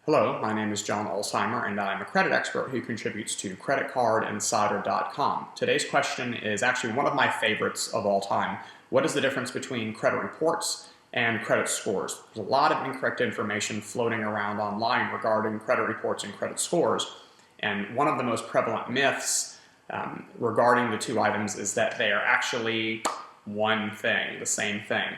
Hello, my name is John Alzheimer, and I'm a credit expert who contributes to creditcardinsider.com. Today's question is actually one of my favorites of all time. What is the difference between credit reports and credit scores? There's a lot of incorrect information floating around online regarding credit reports and credit scores, and one of the most prevalent myths regarding the two items is that they are actually one thing, the same thing.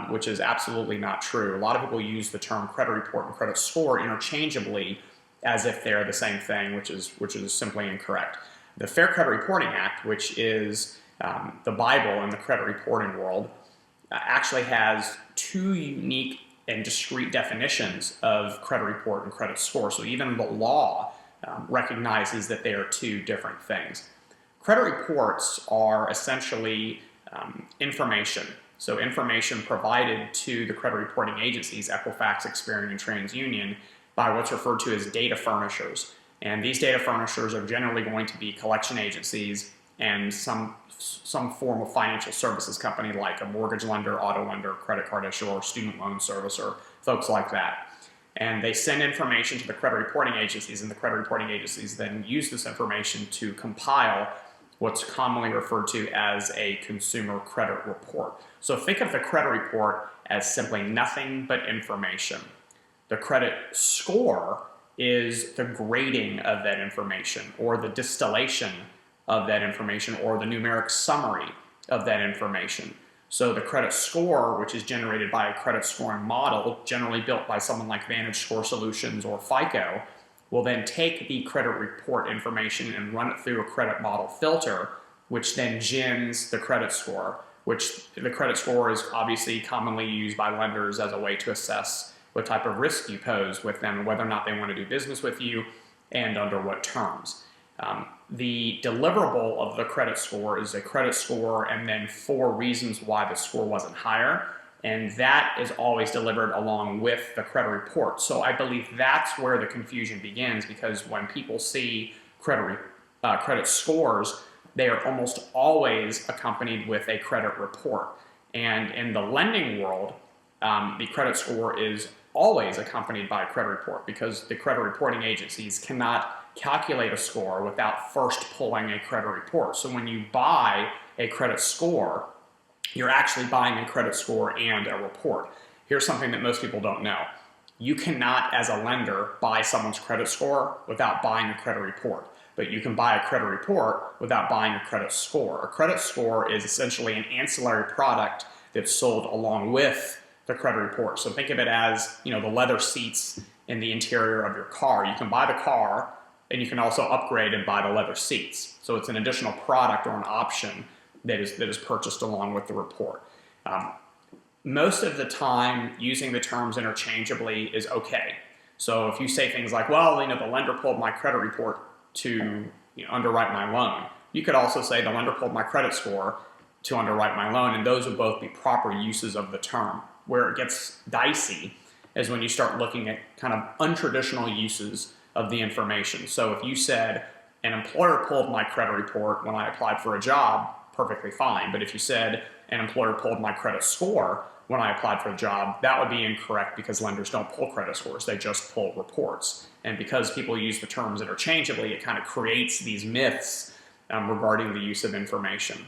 Which is absolutely not true. A lot of people use the term credit report and credit score interchangeably as if they're the same thing, which is simply incorrect. The Fair Credit Reporting Act, which is the Bible in the credit reporting world, actually has two unique and discrete definitions of credit report and credit score. So even the law recognizes that they are two different things. Credit reports are essentially information. So information provided to the credit reporting agencies, Equifax, Experian, and TransUnion, by what's referred to as data furnishers. And these data furnishers are generally going to be collection agencies and some form of financial services company like a mortgage lender, auto lender, credit card issuer, student loan servicer, folks like that. And they send information to the credit reporting agencies, and the credit reporting agencies then use this information to compile what's commonly referred to as a consumer credit report. So think of the credit report as simply nothing but information. The credit score is the grading of that information, or the distillation of that information, or the numeric summary of that information. So the credit score, which is generated by a credit scoring model, generally built by someone like VantageScore Solutions or FICO, will then take the credit report information and run it through a credit model filter, which then gens the credit score, which the credit score is obviously commonly used by lenders as a way to assess what type of risk you pose with them, whether or not they want to do business with you, and under what terms. The deliverable of the credit score is a credit score and then 4 reasons why the score wasn't higher. And that is always delivered along with the credit report. So I believe that's where the confusion begins, because when people see credit scores, they are almost always accompanied with a credit report. And in the lending world, the credit score is always accompanied by a credit report, because the credit reporting agencies cannot calculate a score without first pulling a credit report. So when you buy a credit score, you're actually buying a credit score and a report. Here's something that most people don't know. You cannot, as a lender, buy someone's credit score without buying a credit report. But you can buy a credit report without buying a credit score. A credit score is essentially an ancillary product that's sold along with the credit report. So think of it as, the leather seats in the interior of your car. You can buy the car, and you can also upgrade and buy the leather seats. So it's an additional product or an option that is purchased along with the report. Most of the time, using the terms interchangeably is okay. So if you say things like, well, the lender pulled my credit report to underwrite my loan, you could also say the lender pulled my credit score to underwrite my loan, and those would both be proper uses of the term. Where it gets dicey is when you start looking at kind of untraditional uses of the information. So if you said, an employer pulled my credit report when I applied for a job, perfectly fine. But if you said an employer pulled my credit score when I applied for a job, that would be incorrect, because lenders don't pull credit scores, they just pull reports. And because people use the terms interchangeably, it kind of creates these myths regarding the use of information.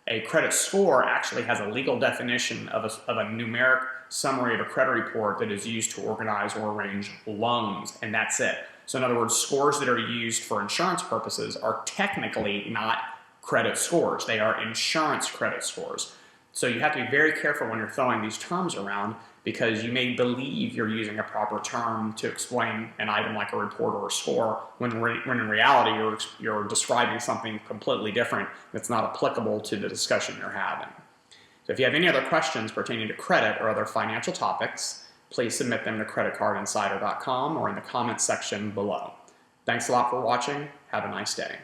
A credit score actually has a legal definition of a numeric summary of a credit report that is used to organize or arrange loans, and that's it. So in other words, scores that are used for insurance purposes are technically not credit scores. They are insurance credit scores. So you have to be very careful when you're throwing these terms around, because you may believe you're using a proper term to explain an item like a report or a score, when in reality you're describing something completely different that's not applicable to the discussion you're having. So if you have any other questions pertaining to credit or other financial topics, please submit them to creditcardinsider.com or in the comments section below. Thanks a lot for watching. Have a nice day.